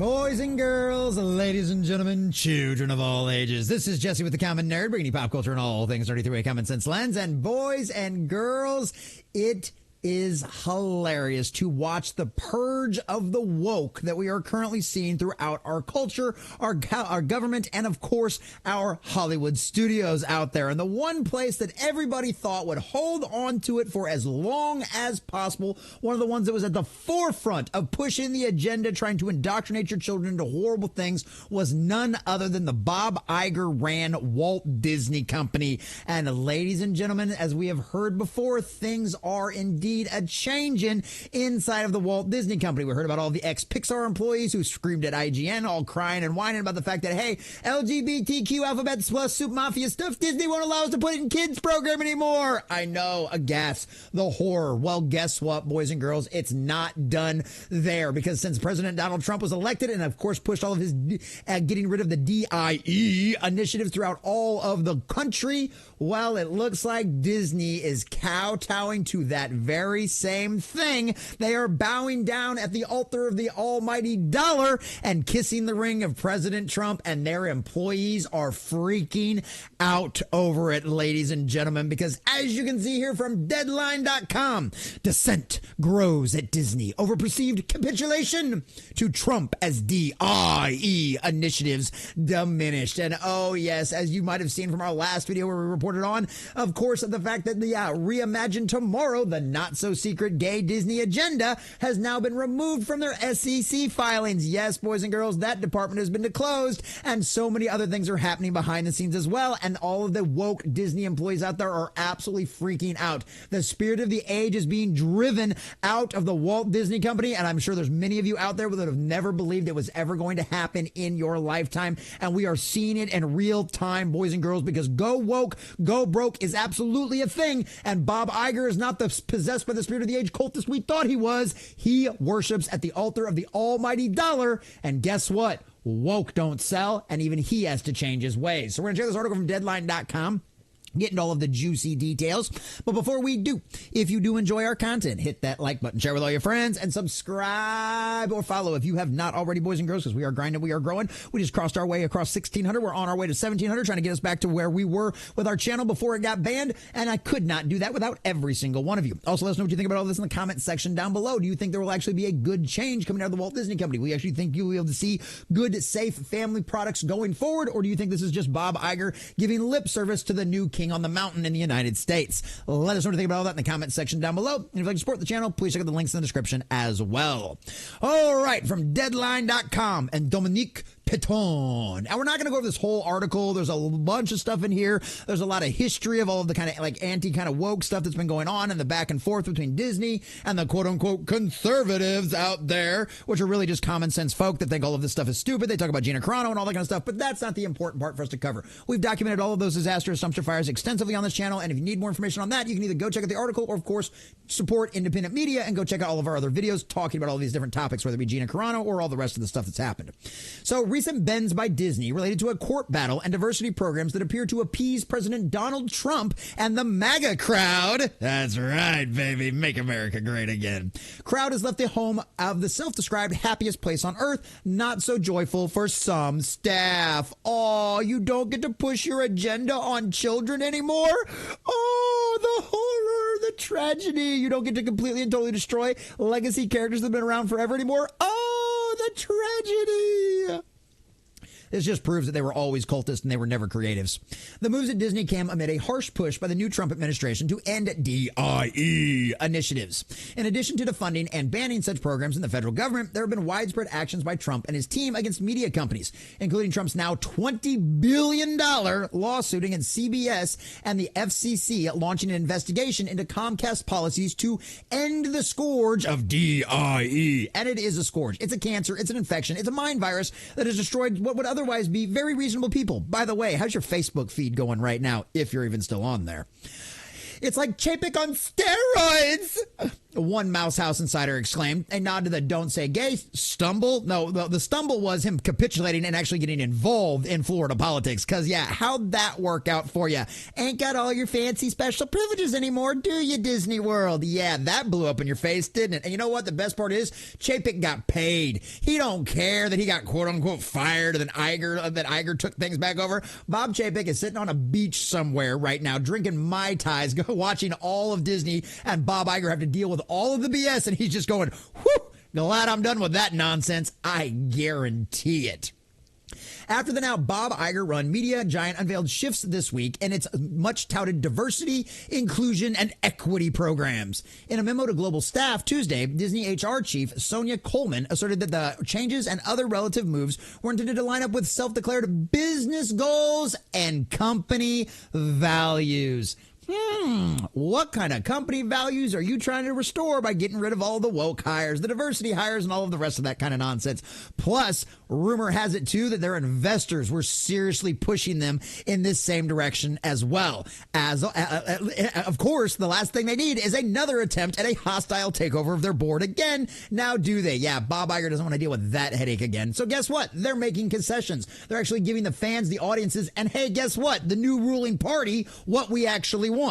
Boys and girls, ladies and gentlemen, children of all ages. This is Jesse with the Common Nerd, bringing you pop culture and all things nerdy through a common sense lens. And boys and girls, it is hilarious to watch the purge of the woke that we are currently seeing throughout our culture, our government, and of course, our Hollywood studios out there. And the one place that everybody thought would hold on to it for as long as possible, one of the ones that was at the forefront of pushing the agenda, trying to indoctrinate your children into horrible things, was none other than the Bob Iger ran Walt Disney Company. And ladies and gentlemen, as we have heard before, things are indeed a changing inside of the Walt Disney Company. We heard about all the ex-Pixar employees who screamed at IGN, all crying and whining about the fact that, hey, LGBTQ alphabet plus soup mafia stuff, Disney won't allow us to put it in kids program anymore. I know, aghast, the horror. Well, guess what, boys and girls? It's not done there, because since President Donald Trump was elected and of course pushed all of his getting rid of the DEI initiatives throughout all of the country, well, it looks like Disney is kowtowing to that very same thing. They are bowing down at the altar of the almighty dollar and kissing the ring of President Trump, and their employees are freaking out over it, ladies and gentlemen, because as you can see here from Deadline.com, dissent grows at Disney over perceived capitulation to Trump as DIE initiatives diminished. And oh yes, as you might have seen from our last video where we reported on, of course, the fact that the Reimagine Tomorrow, the not-so-secret gay Disney agenda, has now been removed from their SEC filings. Yes, boys and girls, that department has been closed, and so many other things are happening behind the scenes as well, and all of the woke Disney employees out there are absolutely freaking out. The spirit of the age is being driven out of the Walt Disney Company, and I'm sure there's many of you out there that have never believed it was ever going to happen in your lifetime, and we are seeing it in real time, boys and girls, because go woke, go broke is absolutely a thing, and Bob Iger is not possessed by the spirit of the age cultist we thought he was. He worships at the altar of the almighty dollar, and guess what? Woke don't sell, and even he has to change his ways. So we're going to share this article from Deadline.com, getting all of the juicy details. But before we do, if you do enjoy our content, hit that like button, share with all your friends, and subscribe or follow if you have not already, boys and girls, because we are grinding, we are growing. We just crossed our way across 1,600. We're on our way to 1,700, trying to get us back to where we were with our channel before it got banned, and I could not do that without every single one of you. Also, let us know what you think about all this in the comment section down below. Do you think there will actually be a good change coming out of the Walt Disney Company? We actually think you will be able to see good, safe family products going forward, or do you think this is just Bob Iger giving lip service to the new king on the mountain in the United States? Let us know what you think about all that in the comment section down below. And if you'd like to support the channel, please check out the links in the description as well. All right, from Deadline.com and Dominique Piton. Now, we're not going to go over this whole article. There's a bunch of stuff in here. There's a lot of history of all of the kind of like anti kind of woke stuff that's been going on and the back and forth between Disney and the quote unquote conservatives out there, which are really just common sense folk that think all of this stuff is stupid. They talk about Gina Carano and all that kind of stuff, but that's not the important part for us to cover. We've documented all of those disaster assumption fires extensively on this channel, and if you need more information on that, you can either go check out the article or, of course, support independent media and go check out all of our other videos talking about all these different topics, whether it be Gina Carano or all the rest of the stuff that's happened. So, recent bends by Disney related to a court battle and diversity programs that appear to appease President Donald Trump and the MAGA crowd. That's right, baby. Make America great again. Crowd has left the home of the self-described happiest place on earth. Not so joyful for some staff. Oh, you don't get to push your agenda on children anymore? Oh, the horror, the tragedy. You don't get to completely and totally destroy legacy characters that have been around forever anymore? Oh, the tragedy. This just proves that they were always cultists and they were never creatives. The moves at Disney came amid a harsh push by the new Trump administration to end DIE initiatives. In addition to defunding and banning such programs in the federal government, there have been widespread actions by Trump and his team against media companies, including Trump's now $20 billion lawsuit against CBS and the FCC launching an investigation into Comcast policies to end the scourge of DIE. And it is a scourge. It's a cancer. It's an infection. It's a mind virus that has destroyed what would otherwise be very reasonable people. By the way, how's your Facebook feed going right now, if you're even still on there? It's like Chapek on steroids. one Mouse House insider exclaimed, a nod to the don't say gay stumble. No, the stumble was him capitulating and actually getting involved in Florida politics. Because, yeah, how'd that work out for you? Ain't got all your fancy special privileges anymore, do you, Disney World? Yeah, that blew up in your face, didn't it? And you know what? The best part is Chapek got paid. He don't care that he got quote-unquote fired and that Iger took things back over. Bob Chapek is sitting on a beach somewhere right now drinking Mai Tais, watching all of Disney and Bob Iger have to deal with all of the BS, and he's just going, whew, glad I'm done with that nonsense. I guarantee it. After the now Bob Iger-run media giant unveiled shifts this week in its much-touted diversity, inclusion, and equity programs. In a memo to global staff Tuesday, Disney HR chief Sonia Coleman asserted that the changes and other relative moves were intended to line up with self-declared business goals and company values. What kind of company values are you trying to restore by getting rid of all the woke hires, the diversity hires, and all of the rest of that kind of nonsense? Plus, rumor has it, too, that their investors were seriously pushing them in this same direction as well. As of course, the last thing they need is another attempt at a hostile takeover of their board again. Now, do they? Yeah, Bob Iger doesn't want to deal with that headache again. So guess what? They're making concessions. They're actually giving the fans, the audiences, and hey, guess what? The new ruling party, what we actually want.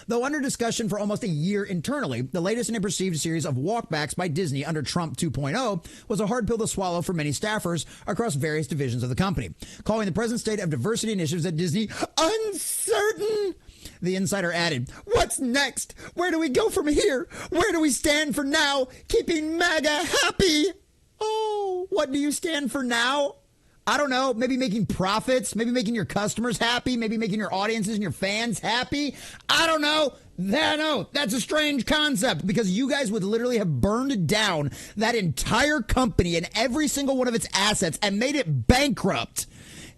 Though under discussion for almost a year internally, the latest in a perceived series of walkbacks by Disney under Trump 2.0 was a hard pill to swallow for many staffers across various divisions of the company, calling the present state of diversity initiatives at Disney uncertain. The insider added, "What's next? Where do we go from here? Where do we stand for now? Keeping MAGA happy." Oh, what do you stand for now? I don't know, maybe making profits, maybe making your customers happy, maybe making your audiences and your fans happy. I don't know. No, that's a strange concept because you guys would literally have burned down that entire company and every single one of its assets and made it bankrupt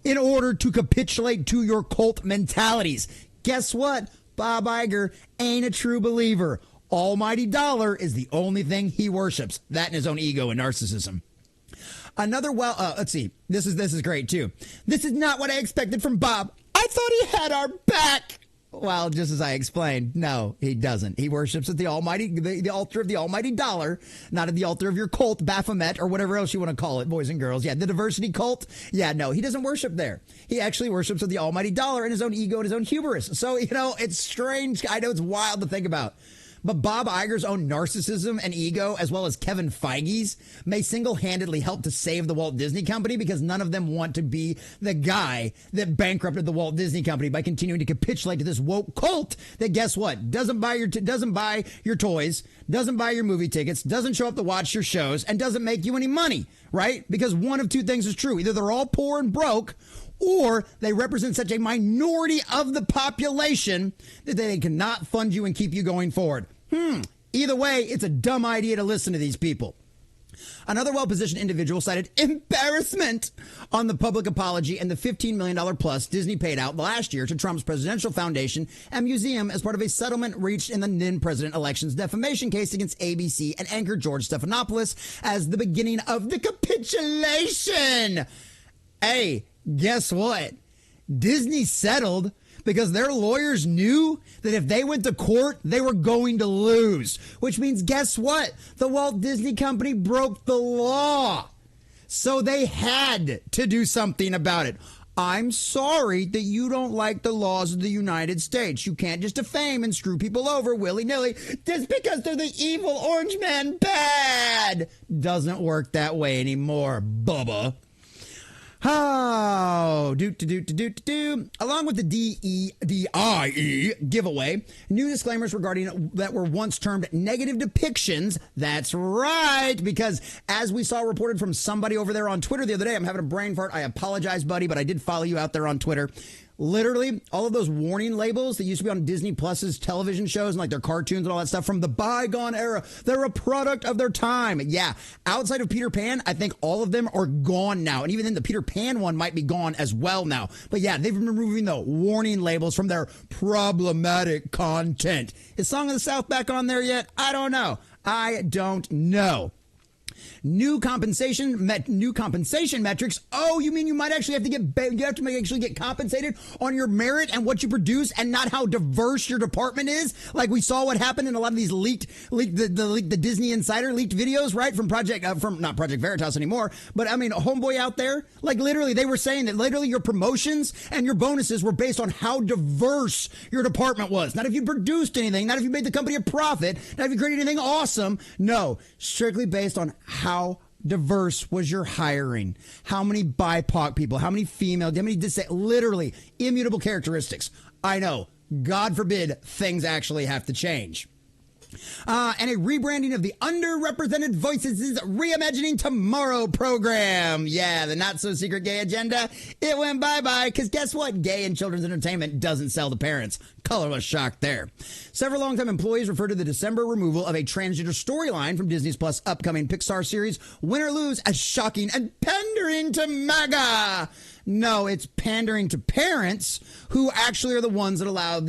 in order to capitulate to your cult mentalities. Guess what? Bob Iger ain't a true believer. Almighty dollar is the only thing he worships. That and his own ego and narcissism. Another, let's see. This is great, too. "This is not what I expected from Bob. I thought he had our back." Well, just as I explained, no, he doesn't. He worships at the altar of the almighty dollar, not at the altar of your cult, Baphomet, or whatever else you want to call it, boys and girls. Yeah, the diversity cult. Yeah, no, he doesn't worship there. He actually worships at the almighty dollar and his own ego and his own hubris. So, it's strange. I know it's wild to think about. But Bob Iger's own narcissism and ego, as well as Kevin Feige's, may single-handedly help to save the Walt Disney Company because none of them want to be the guy that bankrupted the Walt Disney Company by continuing to capitulate to this woke cult that, guess what, doesn't buy your toys, doesn't buy your movie tickets, doesn't show up to watch your shows, and doesn't make you any money, right? Because one of two things is true. Either they're all poor and broke, or they represent such a minority of the population that they cannot fund you and keep you going forward. Either way, it's a dumb idea to listen to these people. Another well-positioned individual cited embarrassment on the public apology and the $15 million plus Disney paid out last year to Trump's presidential foundation and museum as part of a settlement reached in the then president election's defamation case against ABC and anchor George Stephanopoulos as the beginning of the capitulation. Hey, guess what? Disney settled because their lawyers knew that if they went to court, they were going to lose. Which means, guess what? The Walt Disney Company broke the law. So they had to do something about it. I'm sorry that you don't like the laws of the United States. You can't just defame and screw people over willy-nilly just because they're the evil orange man bad. Doesn't work that way anymore, Bubba. Along with the DEI giveaway, new disclaimers regarding that were once termed negative depictions. That's right, because as we saw reported from somebody over there on Twitter the other day, I'm having a brain fart. I apologize, buddy, but I did follow you out there on Twitter. Literally, all of those warning labels that used to be on Disney Plus's television shows and like their cartoons and all that stuff from the bygone era, they're a product of their time. Yeah, outside of Peter Pan, I think all of them are gone now. And even then, the Peter Pan one might be gone as well now. But yeah, they've been removing the warning labels from their problematic content. Is Song of the South back on there yet? I don't know. New compensation metrics. Oh, you mean you might actually have to actually get compensated on your merit and what you produce and not how diverse your department is? Like we saw what happened in a lot of these the Disney Insider leaked videos, right? From not Project Veritas anymore, but I mean, homeboy out there, like literally they were saying that literally your promotions and your bonuses were based on how diverse your department was. Not if you produced anything, not if you made the company a profit, not if you created anything awesome. No, strictly based on how diverse was your hiring. How many BIPOC people, how many female, how many literally immutable characteristics. I know, God forbid things actually have to change. And a rebranding of the Underrepresented Voices' Reimagining Tomorrow program. Yeah, the not-so-secret gay agenda. It went bye-bye, because guess what? Gay and children's entertainment doesn't sell to parents. Colorless shock there. Several longtime employees referred to the December removal of a transgender storyline from Disney's Plus upcoming Pixar series Win or Lose as shocking and pandering to MAGA. No, it's pandering to parents who actually are the ones that allow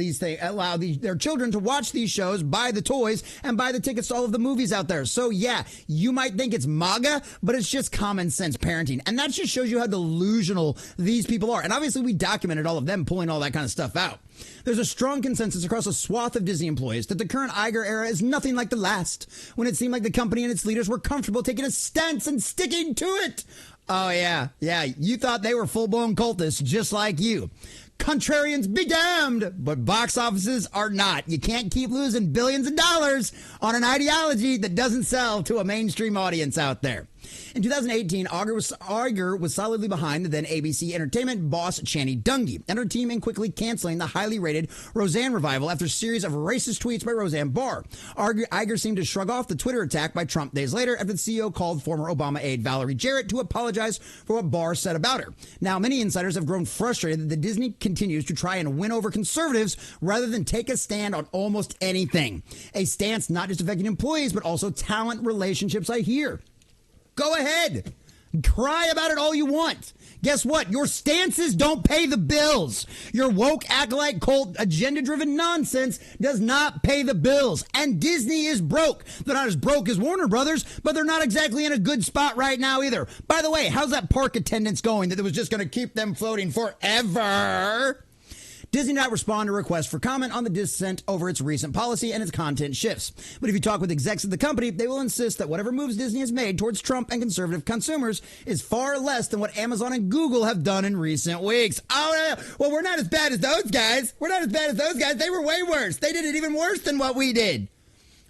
their children to watch these shows, buy the toys, and buy the tickets to all of the movies out there. So yeah, you might think it's MAGA, but it's just common sense parenting. And that just shows you how delusional these people are. And obviously we documented all of them pulling all that kind of stuff out. There's a strong consensus across a swath of Disney employees that the current Iger era is nothing like the last, when it seemed like the company and its leaders were comfortable taking a stance and sticking to it. Oh, yeah. You thought they were full-blown cultists just like you. Contrarians be damned, but box offices are not. You can't keep losing billions of dollars on an ideology that doesn't sell to a mainstream audience out there. In 2018, Iger was solidly behind the then ABC Entertainment boss Channing Dungey and her team in quickly canceling the highly rated Roseanne revival after a series of racist tweets by Roseanne Barr. Iger seemed to shrug off the Twitter attack by Trump days later after the CEO called former Obama aide Valerie Jarrett to apologize for what Barr said about her. Now, many insiders have grown frustrated that the Disney continues to try and win over conservatives rather than take a stand on almost anything. A stance not just affecting employees, but also talent relationships, I hear. Go ahead. Cry about it all you want. Guess what? Your stances don't pay the bills. Your woke acolyte cult agenda-driven nonsense does not pay the bills. And Disney is broke. They're not as broke as Warner Brothers, but they're not exactly in a good spot right now either. By the way, how's that park attendance going that it was just going to keep them floating forever? Disney did not respond to requests for comment on the dissent over its recent policy and its content shifts. But if you talk with execs of the company, they will insist that whatever moves Disney has made towards Trump and conservative consumers is far less than what Amazon and Google have done in recent weeks. Oh, well, we're not as bad as those guys. They were way worse. They did it even worse than what we did.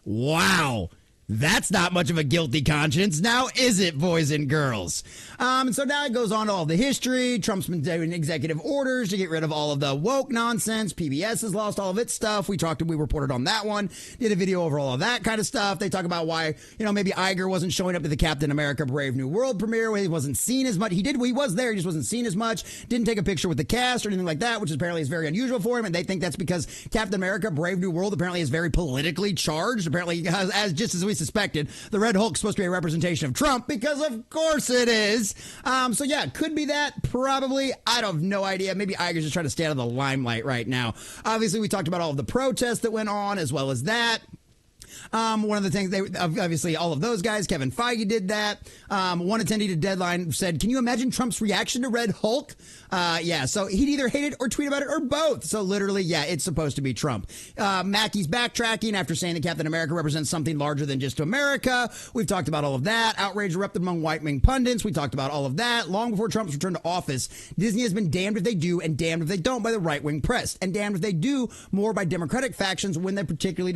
Wow. That's not much of a guilty conscience, now is it, boys and girls? And so now it goes on to all the history. Trump's been doing executive orders to get rid of all of the woke nonsense. PBS has lost all of its stuff. We reported on that one. Did a video over all of that kind of stuff. They talk about why, maybe Iger wasn't showing up to the Captain America Brave New World premiere where he wasn't seen as much. He was there, he just wasn't seen as much. Didn't take a picture with the cast or anything like that, which apparently is very unusual for him. And they think that's because Captain America Brave New World apparently is very politically charged. Apparently, just as we suspected, the Red Hulk's supposed to be a representation of Trump, because of course it is. So yeah, could be that, probably. I have no idea. Maybe Iger's just trying to stay out of the limelight right now. Obviously, we talked about all of the protests that went on, as well as that. One of the things, obviously all of those guys, Kevin Feige did that. One attendee to Deadline said, can you imagine Trump's reaction to Red Hulk? Yeah, so he'd either hate it or tweet about it or both. So literally, yeah, it's supposed to be Trump. Mackey's backtracking after saying that Captain America represents something larger than just America. We've talked about all of that. Outrage erupted among right-wing pundits. We talked about all of that. Long before Trump's return to office, Disney has been damned if they do and damned if they don't by the right-wing press, and damned if they do more by Democratic factions when they're particularly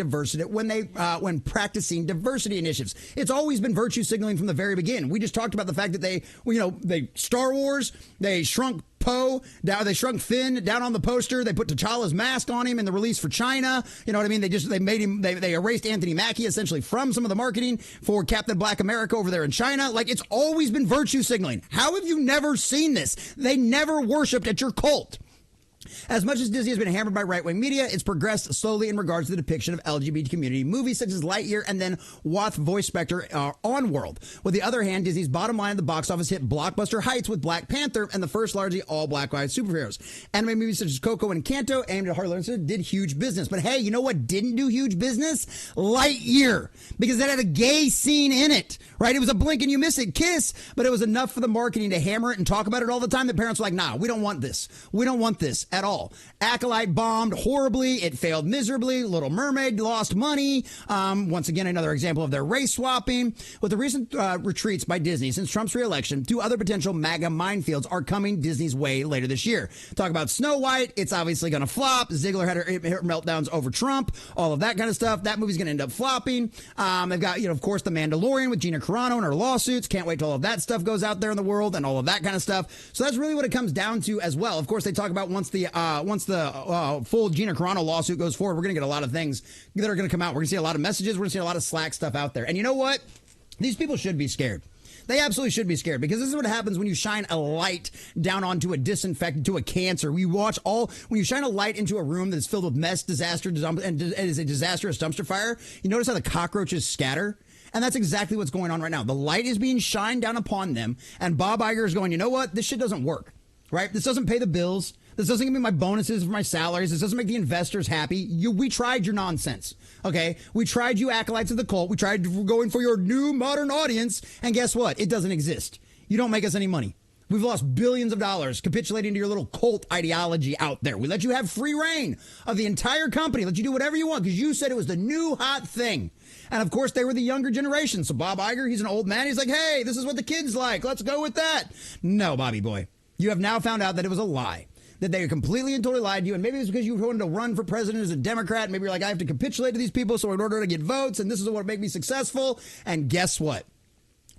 when practicing diversity initiatives. It's always been virtue signaling from the very beginning. We just talked about the fact that they Star Wars, they shrunk Poe down, they shrunk Finn down on the poster. They put T'Challa's mask on him in the release for China. You know what I mean? They erased Anthony Mackie essentially from some of the marketing for Captain Black America over there in China. Like, it's always been virtue signaling. How have you never seen this? They never worshipped at your cult. As much as Disney has been hammered by right-wing media, it's progressed slowly in regards to the depiction of LGBT community movies such as Lightyear and then Wath voice specter Onworld. With the other hand, Disney's bottom line at the box office hit blockbuster heights with Black Panther and the first largely all black-eyed superheroes. Anime movies such as Coco and Encanto, aimed at hard learners, did huge business. But hey, you know what didn't do huge business? Lightyear, because that had a gay scene in it, right? It was a blink and you miss it kiss, but it was enough for the marketing to hammer it and talk about it all the time. The parents were like, nah, we don't want this. We don't want this at all. Acolyte bombed horribly. It failed miserably. Little Mermaid lost money. Once again, another example of their race swapping. With the recent retreats by Disney since Trump's reelection, 2 other potential MAGA minefields are coming Disney's way later this year. Talk about Snow White. It's obviously going to flop. Ziegler had her meltdowns over Trump. All of that kind of stuff. That movie's going to end up flopping. They've got, of course, The Mandalorian with Gina Carano and her lawsuits. Can't wait till all of that stuff goes out there in the world and all of that kind of stuff. So that's really what it comes down to as well. Of course, they talk about once the full Gina Carano lawsuit goes forward, we're going to get a lot of things that are going to come out. We're going to see a lot of messages. We're going to see a lot of Slack stuff out there. And you know what? These people should be scared. They absolutely should be scared, because this is what happens when you shine a light down onto a disinfectant, to a cancer. When you shine a light into a room that's filled with mess, disaster, and is a disastrous dumpster fire, you notice how the cockroaches scatter? And that's exactly what's going on right now. The light is being shined down upon them, and Bob Iger is going, you know what? This shit doesn't work, right? This doesn't pay the bills. This doesn't give me my bonuses for my salaries. This doesn't make the investors happy. We tried your nonsense, okay? We tried you acolytes of the cult. We tried going for your new modern audience, and guess what? It doesn't exist. You don't make us any money. We've lost billions of dollars capitulating to your little cult ideology out there. We let you have free reign of the entire company, let you do whatever you want, because you said it was the new hot thing. And of course, they were the younger generation. So Bob Iger, he's an old man. He's like, hey, this is what the kids like. Let's go with that. No, Bobby boy. You have now found out that it was a lie, that they completely and totally lied to you. And maybe it's because you wanted to run for president as a Democrat. Maybe you're like, I have to capitulate to these people so in order to get votes, and this is what will make me successful. And guess what?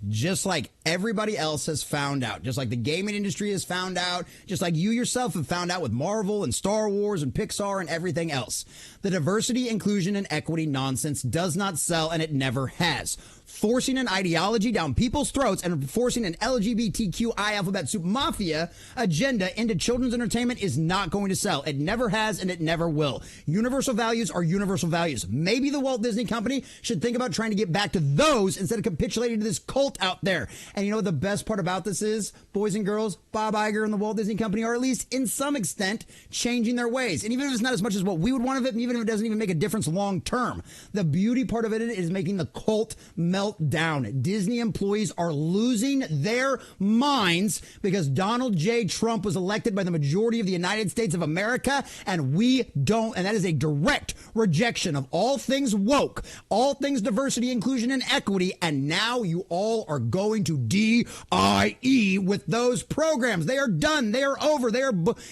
Just like everybody else has found out, just like the gaming industry has found out, just like you yourself have found out with Marvel and Star Wars and Pixar and everything else, the diversity, inclusion, and equity nonsense does not sell, and it never has. Forcing an ideology down people's throats and forcing an LGBTQI alphabet soup mafia agenda into children's entertainment is not going to sell. It never has, and it never will. Universal values are universal values. Maybe the Walt Disney Company should think about trying to get back to those instead of capitulating to this cult out there. And you know what the best part about this is, boys and girls? Bob Iger and the Walt Disney Company are, at least in some extent, changing their ways. And even if it's not as much as what we would want of it, and even if it doesn't even make a difference long term, the beauty part of it is making the cult melt down. Disney employees are losing their minds because Donald J. Trump was elected by the majority of the United States of America, and we don't. And that is a direct rejection of all things woke, all things diversity, inclusion, and equity. And now you all are going to DIE with those programs. They are done. They are over.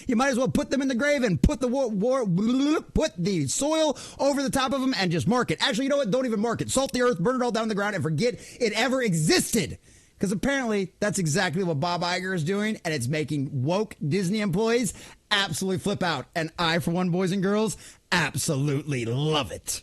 You might as well put them in the grave and put put the soil over the top of them and just mark it. Actually, you know what? Don't even mark it. Salt the earth, burn it all down in the ground, and forget it ever existed. Because apparently that's exactly what Bob Iger is doing, and it's making woke Disney employees absolutely flip out. And I, for one, boys and girls, absolutely love it.